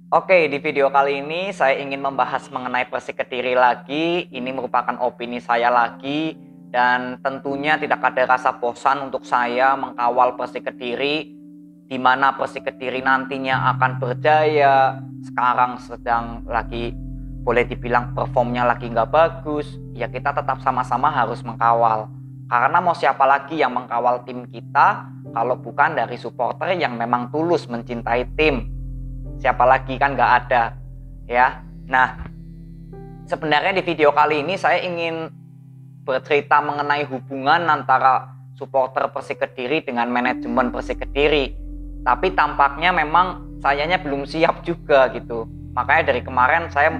Oke, di video kali ini saya ingin membahas mengenai Persik Kediri lagi. Ini merupakan opini saya lagi dan tentunya tidak ada rasa bosan untuk saya mengkawal Persik Kediri, di mana Persik Kediri nantinya akan berjaya. Sekarang sedang lagi boleh dibilang performnya lagi nggak bagus, ya kita tetap sama-sama harus mengkawal. Karena mau siapa lagi yang mengkawal tim kita kalau bukan dari supporter yang memang tulus mencintai tim. Siapa lagi, kan nggak ada ya. Nah, sebenarnya di video kali ini saya ingin bercerita mengenai hubungan antara supporter Persik Kediri dengan manajemen Persik Kediri, tapi tampaknya memang sayanya belum siap juga gitu. Makanya dari kemarin saya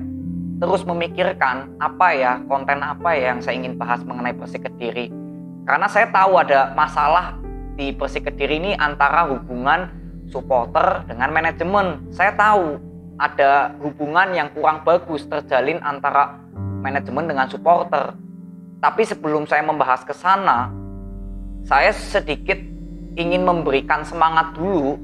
terus memikirkan konten apa ya yang saya ingin bahas mengenai Persik Kediri, karena saya tahu ada masalah di Persik Kediri ini antara hubungan supporter dengan manajemen. Saya tahu ada hubungan yang kurang bagus terjalin antara manajemen dengan supporter. Tapi sebelum saya membahas ke sana, saya sedikit ingin memberikan semangat dulu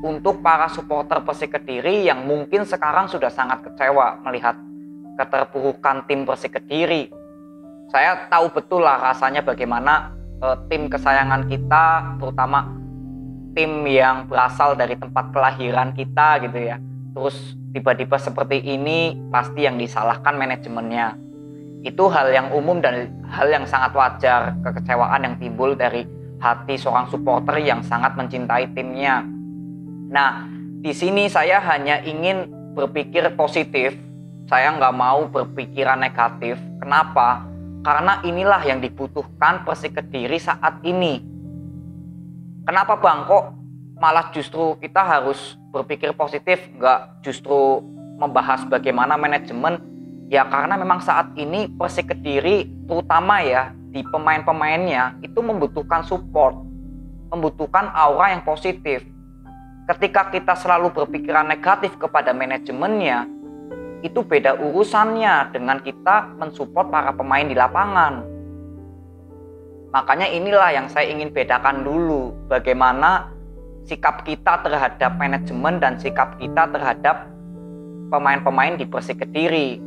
untuk para supporter Persik Kediri yang mungkin sekarang sudah sangat kecewa melihat keterpurukan tim Persik Kediri. Saya tahu betul lah rasanya bagaimana tim kesayangan kita, terutama tim yang berasal dari tempat kelahiran kita gitu ya, terus tiba-tiba seperti ini, pasti yang disalahkan manajemennya. Itu hal yang umum dan hal yang sangat wajar, kekecewaan yang timbul dari hati seorang supporter yang sangat mencintai timnya. Nah, di sini saya hanya ingin berpikir positif, saya nggak mau berpikiran negatif. Kenapa? Karena inilah yang dibutuhkan Persik Kediri saat ini. Kenapa Bang, kok malah justru kita harus berpikir positif, nggak justru membahas bagaimana manajemen? Ya karena memang saat ini Persik Kediri terutama ya di pemain-pemainnya itu membutuhkan support, membutuhkan aura yang positif. Ketika kita selalu berpikiran negatif kepada manajemennya, itu beda urusannya dengan kita mensupport para pemain di lapangan. Makanya inilah yang saya ingin bedakan dulu, bagaimana sikap kita terhadap manajemen dan sikap kita terhadap pemain-pemain di Persik Kediri.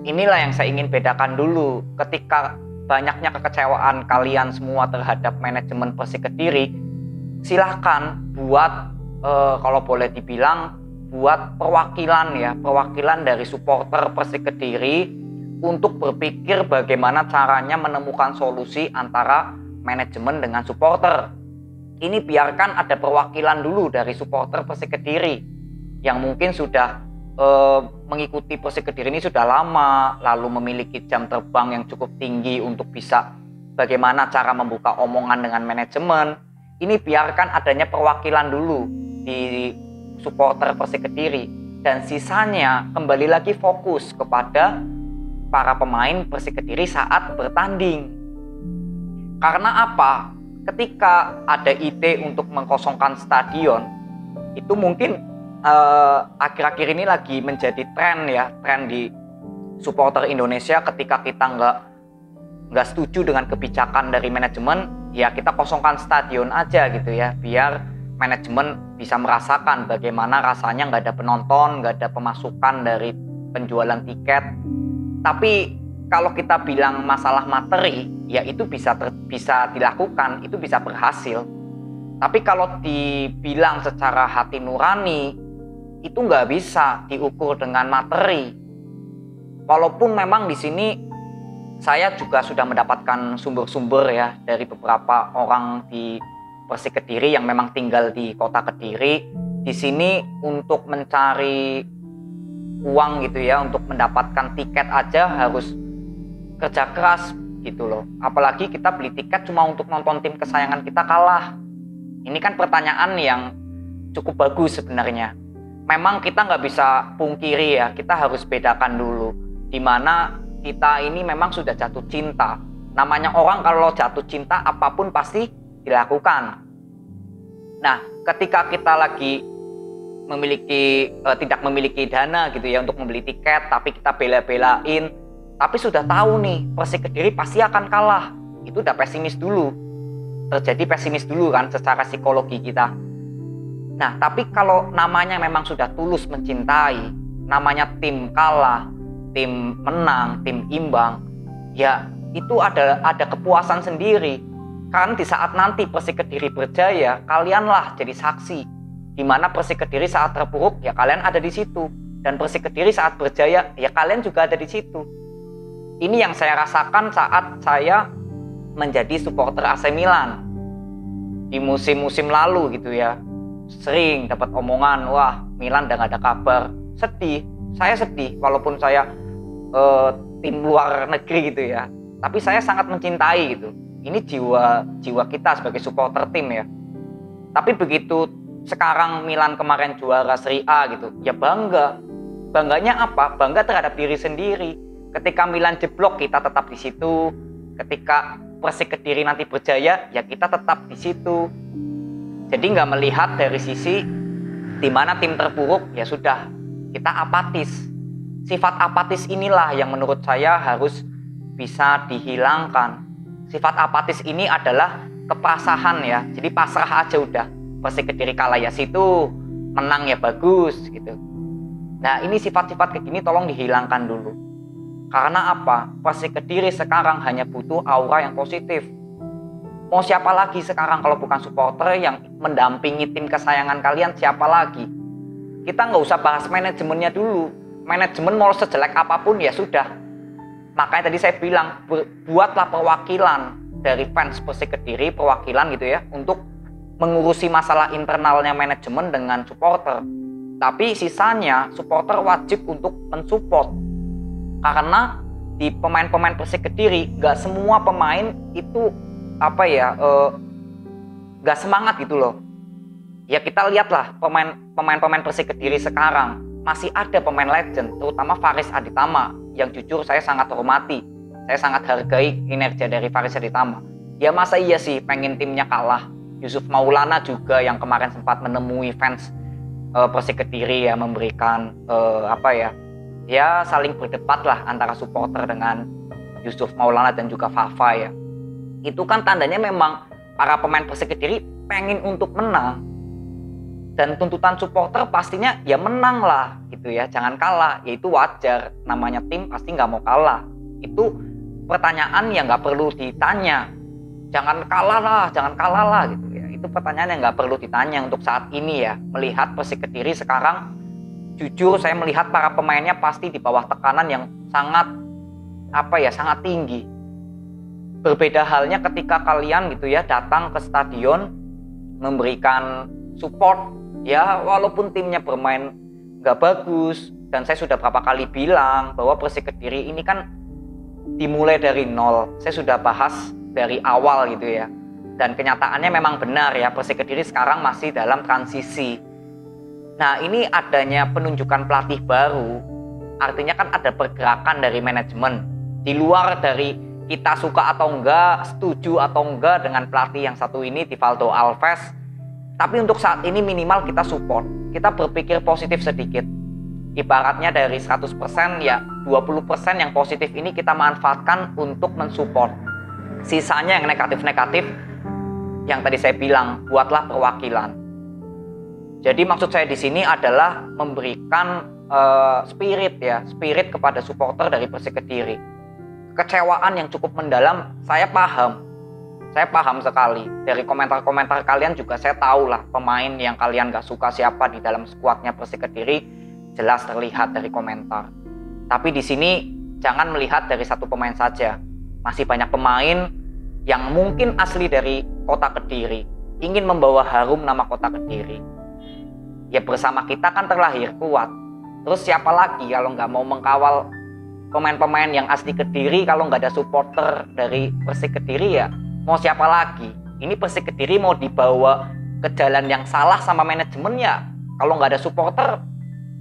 Inilah yang saya ingin bedakan dulu. Ketika banyaknya kekecewaan kalian semua terhadap manajemen Persik Kediri, silahkan buat kalau boleh dibilang buat perwakilan dari supporter Persik Kediri untuk berpikir bagaimana caranya menemukan solusi antara manajemen dengan supporter. Ini biarkan ada perwakilan dulu dari supporter Persik Kediri yang mungkin sudah mengikuti Persik Kediri ini sudah lama, lalu memiliki jam terbang yang cukup tinggi untuk bisa bagaimana cara membuka omongan dengan manajemen. Ini biarkan adanya perwakilan dulu di supporter Persik Kediri, dan sisanya kembali lagi fokus kepada para pemain Persik Kediri saat bertanding. Karena apa? Ketika ada ide untuk mengkosongkan stadion, itu mungkin akhir-akhir ini lagi menjadi tren di supporter Indonesia. Ketika kita nggak setuju dengan kebijakan dari manajemen, ya kita kosongkan stadion aja gitu ya, biar manajemen bisa merasakan bagaimana rasanya nggak ada penonton, nggak ada pemasukan dari penjualan tiket. Tapi kalau kita bilang masalah materi, ya itu bisa dilakukan, itu bisa berhasil. Tapi kalau dibilang secara hati nurani, itu nggak bisa diukur dengan materi. Walaupun memang di sini saya juga sudah mendapatkan sumber-sumber ya dari beberapa orang di Persik Kediri yang memang tinggal di kota Kediri. Di sini untuk mencari uang gitu ya, untuk mendapatkan tiket aja harus kerja keras gitu loh. Apalagi kita beli tiket cuma untuk nonton tim kesayangan kita kalah. Ini kan pertanyaan yang cukup bagus sebenarnya. Memang kita nggak bisa pungkiri ya, kita harus bedakan dulu dimana kita ini memang sudah jatuh cinta. Namanya orang kalau jatuh cinta apapun pasti dilakukan. Nah, ketika kita lagi tidak memiliki dana gitu ya untuk membeli tiket, tapi kita bela-belain, tapi sudah tahu nih Persik Kediri pasti akan kalah, itu udah pesimis dulu, terjadi pesimis dulu kan secara psikologi kita. Nah, tapi kalau namanya memang sudah tulus mencintai, namanya tim kalah, tim menang, tim imbang, ya itu ada kepuasan sendiri. Karena di saat nanti Persik Kediri berjaya, kalianlah jadi saksi. Di mana Persik Kediri saat terpuruk, ya kalian ada di situ. Dan Persik Kediri saat berjaya, ya kalian juga ada di situ. Ini yang saya rasakan saat saya menjadi supporter AC Milan. Di musim-musim lalu gitu ya. Sering dapat omongan, wah Milan udah gak ada kabar. Sedih, saya sedih walaupun saya tim luar negeri gitu ya. Tapi saya sangat mencintai gitu. Ini jiwa kita sebagai supporter tim ya. Tapi begitu sekarang Milan kemarin juara Serie A gitu, ya bangga. Bangganya apa? Bangga terhadap diri sendiri. Ketika Milan jeblok, kita tetap di situ. Ketika Persik Kediri nanti berjaya, ya kita tetap di situ. Jadi nggak melihat dari sisi di mana tim terpuruk, ya sudah kita apatis. Sifat apatis inilah yang menurut saya harus bisa dihilangkan. Sifat apatis ini adalah kepasrahan ya. Jadi pasrah aja udah. Persik Kediri kalah ya situ, menang ya bagus gitu. Nah ini sifat-sifat kayak gini tolong dihilangkan dulu. Karena apa? Persik Kediri sekarang hanya butuh aura yang positif. Mau siapa lagi sekarang kalau bukan supporter yang mendampingi tim kesayangan kalian, siapa lagi? Kita nggak usah bahas manajemennya dulu. Manajemen mau sejelek apapun ya sudah. Makanya tadi saya bilang, buatlah perwakilan dari fans Persik Kediri, perwakilan gitu ya, untuk mengurusi masalah internalnya manajemen dengan supporter. Tapi sisanya supporter wajib untuk mensupport. Karena di pemain-pemain Persik Kediri gak semua pemain itu gak semangat gitu loh. Ya kita lihatlah pemain Persik Kediri sekarang masih ada pemain legend, terutama Faris Aditama yang jujur saya sangat hormati. Saya sangat hargai kinerja dari Faris Aditama. Ya masa iya sih pengen timnya kalah. Yusuf Maulana juga yang kemarin sempat menemui fans Persik Kediri ya, memberikan ya saling berdebat lah antara supporter dengan Yusuf Maulana dan juga Fafa ya. Itu kan tandanya memang para pemain Persik Kediri pengen untuk menang. Dan tuntutan supporter pastinya ya menang lah gitu ya, jangan kalah. Ya itu wajar, namanya tim pasti nggak mau kalah. Itu pertanyaan yang nggak perlu ditanya. Jangan kalah lah gitu ya. Itu pertanyaan yang nggak perlu ditanya untuk saat ini ya. Melihat Persik Kediri sekarang, jujur saya melihat para pemainnya pasti di bawah tekanan yang sangat sangat tinggi. Berbeda halnya ketika kalian gitu ya datang ke stadion memberikan support ya, walaupun timnya bermain nggak bagus. Dan saya sudah berapa kali bilang bahwa Persik Kediri ini kan dimulai dari nol. Saya sudah bahas dari awal gitu ya. Dan kenyataannya memang benar ya, Persik Kediri sekarang masih dalam transisi. Nah ini adanya penunjukan pelatih baru, artinya kan ada pergerakan dari manajemen. Di luar dari kita suka atau enggak, setuju atau enggak dengan pelatih yang satu ini, Rivaldo Alves. Tapi untuk saat ini minimal kita support, kita berpikir positif sedikit. Ibaratnya dari 100% ya 20% yang positif ini kita manfaatkan untuk mensupport. Sisanya yang negatif-negatif, yang tadi saya bilang, buatlah perwakilan. Jadi maksud saya di sini adalah memberikan spirit kepada supporter dari Persik Kediri. Kecewaan yang cukup mendalam, saya paham sekali. Dari komentar-komentar kalian juga saya tahu lah pemain yang kalian gak suka siapa di dalam skuadnya Persik Kediri, jelas terlihat dari komentar. Tapi di sini jangan melihat dari satu pemain saja. Masih banyak pemain yang mungkin asli dari kota Kediri, ingin membawa harum nama kota Kediri. Ya bersama kita kan terlahir kuat. Terus siapa lagi kalau nggak mau mengkawal pemain-pemain yang asli Kediri kalau nggak ada supporter dari Persik Kediri ya mau siapa lagi? Ini Persik Kediri mau dibawa ke jalan yang salah sama manajemennya. Kalau nggak ada supporter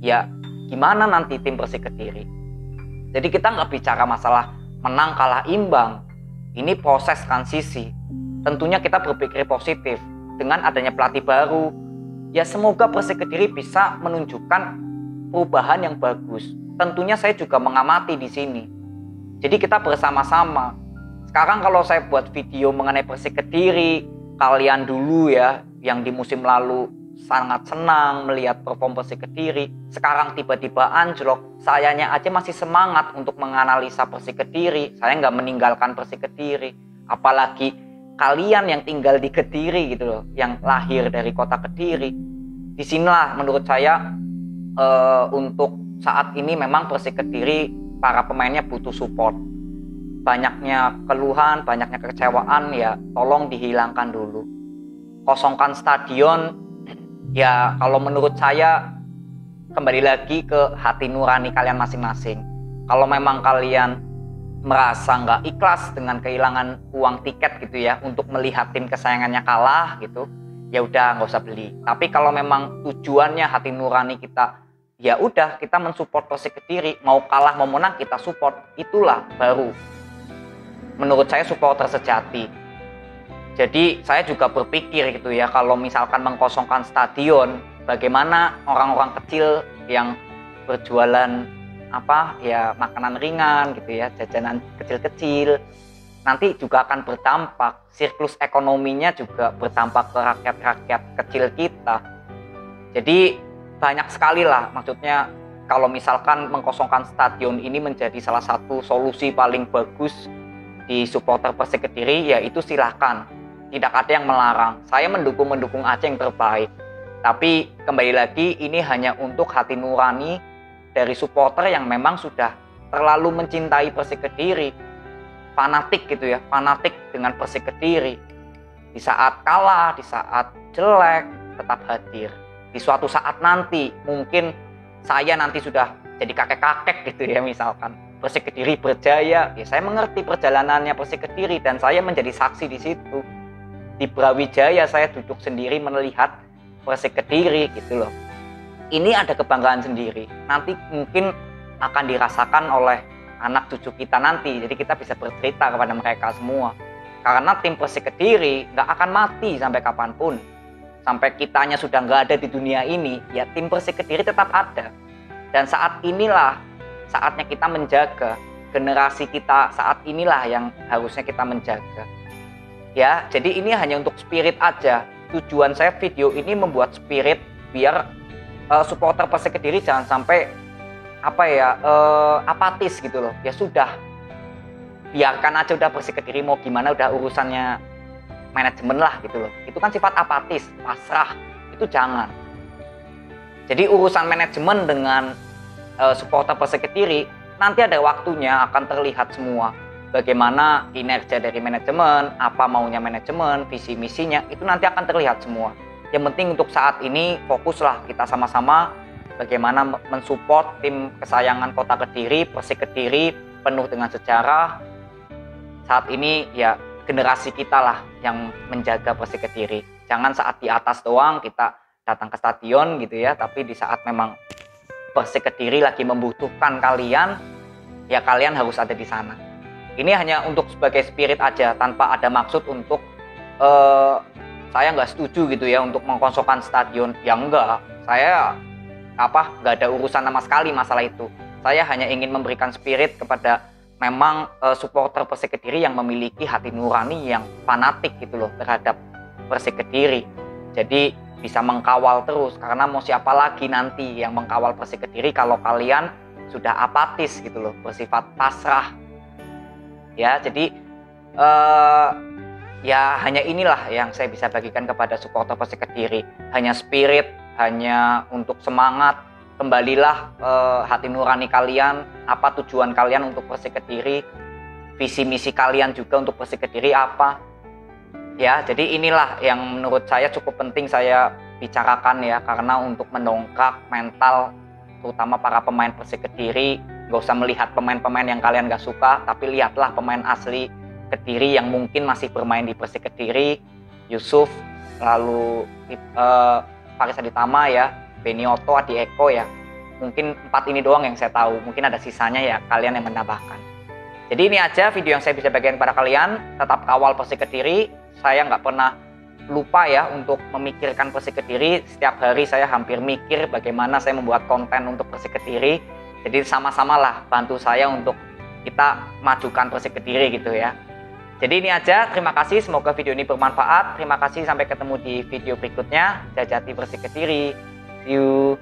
ya gimana nanti tim Persik Kediri? Jadi kita nggak bicara masalah menang kalah imbang. Ini proses transisi. Tentunya kita berpikir positif dengan adanya pelatih baru. Ya semoga Persik Kediri bisa menunjukkan perubahan yang bagus. Tentunya saya juga mengamati di sini. Jadi kita bersama-sama. Sekarang kalau saya buat video mengenai Persik Kediri, kalian dulu ya yang di musim lalu sangat senang melihat perform Persik Kediri. Sekarang tiba-tiba anjlok, sayanya aja masih semangat untuk menganalisa Persik Kediri. Saya nggak meninggalkan Persik Kediri, apalagi kalian yang tinggal di Kediri gitu loh, yang lahir dari kota Kediri. Disinilah menurut saya untuk saat ini memang Persik Kediri para pemainnya butuh support. Banyaknya keluhan, banyaknya kekecewaan, ya tolong dihilangkan dulu. Kosongkan stadion, ya kalau menurut saya kembali lagi ke hati nurani kalian masing-masing. Kalau memang kalian merasa nggak ikhlas dengan kehilangan uang tiket gitu ya, untuk melihat tim kesayangannya kalah gitu, ya udah nggak usah beli. Tapi kalau memang tujuannya hati nurani kita, ya udah kita mensupport Persik Kediri, mau kalah mau menang kita support, itulah baru menurut saya supporter sejati. Jadi saya juga berpikir gitu ya, kalau misalkan mengkosongkan stadion, bagaimana orang-orang kecil yang berjualan makanan ringan gitu ya, jajanan kecil-kecil, nanti juga akan berdampak, siklus ekonominya juga berdampak ke rakyat-rakyat kecil kita. Jadi banyak sekali lah, maksudnya kalau misalkan mengkosongkan stadion ini menjadi salah satu solusi paling bagus di supporter Persik Kediri, ya itu silahkan, tidak ada yang melarang. Saya mendukung aja yang terbaik. Tapi kembali lagi, ini hanya untuk hati nurani dari supporter yang memang sudah terlalu mencintai Persik Kediri, fanatik gitu ya, fanatik dengan Persik Kediri. Di saat kalah, di saat jelek, tetap hadir. Di suatu saat nanti, mungkin saya nanti sudah jadi kakek-kakek gitu ya, misalkan Persik Kediri berjaya, ya saya mengerti perjalanannya Persik Kediri dan saya menjadi saksi di situ. Di Brawijaya saya duduk sendiri melihat Persik Kediri gitu loh. Ini ada kebanggaan sendiri. Nanti mungkin akan dirasakan oleh anak cucu kita nanti. Jadi kita bisa bercerita kepada mereka semua. Karena tim Persik Kediri nggak akan mati sampai kapanpun. Sampai kitanya sudah nggak ada di dunia ini, ya tim Persik Kediri tetap ada. Dan saat inilah saatnya kita menjaga generasi kita, saat inilah yang harusnya kita menjaga. Ya, jadi ini hanya untuk spirit aja. Tujuan saya video ini membuat spirit biar supporter Persik Kediri jangan sampai apatis gitu loh. Ya sudah, biarkan aja udah Persik Kediri mau gimana, udah urusannya manajemen lah gitu loh. Itu kan sifat apatis, pasrah, itu jangan. Jadi urusan manajemen dengan supporter Persik Kediri nanti ada waktunya akan terlihat semua. Bagaimana kinerja dari manajemen, apa maunya manajemen, visi misinya, itu nanti akan terlihat semua. Yang penting untuk saat ini fokuslah kita sama-sama bagaimana mensupport tim kesayangan kota Kediri, Persik Kediri, penuh dengan sejarah. Saat ini ya generasi kita lah yang menjaga Persik Kediri. Jangan saat di atas doang kita datang ke stadion gitu ya, tapi di saat memang Persik Kediri lagi membutuhkan kalian, ya kalian harus ada di sana. Ini hanya untuk sebagai spirit aja, tanpa ada maksud untuk saya nggak setuju gitu ya untuk mengkosongkan stadion. Ya enggak, saya nggak ada urusan sama sekali masalah itu. Saya hanya ingin memberikan spirit kepada memang supporter Persik Kediri yang memiliki hati nurani yang fanatik gitu loh terhadap Persik Kediri. Jadi bisa mengkawal terus, karena mau siapa lagi nanti yang mengkawal Persik Kediri kalau kalian sudah apatis gitu loh, bersifat pasrah. Ya, jadi ya hanya inilah yang saya bisa bagikan kepada supporter Persik Kediri. Hanya spirit, hanya untuk semangat. Kembalilah hati nurani kalian, apa tujuan kalian untuk Persik Kediri, visi misi kalian juga untuk Persik Kediri apa. Ya, jadi inilah yang menurut saya cukup penting saya bicarakan ya, karena untuk mendongkrak mental terutama para pemain Persik Kediri. Gak usah melihat pemain-pemain yang kalian gak suka, tapi lihatlah pemain asli Kediri yang mungkin masih bermain di Persik Kediri. Yusuf, lalu Faris Aditama ya, Benioto, Adi Eko ya. Mungkin 4 ini doang yang saya tahu, mungkin ada sisanya ya kalian yang menambahkan. Jadi ini aja video yang saya bisa bagikan kepada kalian. Tetap kawal Persik Kediri. Saya nggak pernah lupa ya untuk memikirkan Persik Kediri. Setiap hari saya hampir mikir bagaimana saya membuat konten untuk Persik Kediri. Jadi sama-sama lah bantu saya untuk kita majukan Persik Kediri gitu ya. Jadi ini aja, terima kasih, semoga video ini bermanfaat. Terima kasih, sampai ketemu di video berikutnya. Jajati bersih Kediri. See you.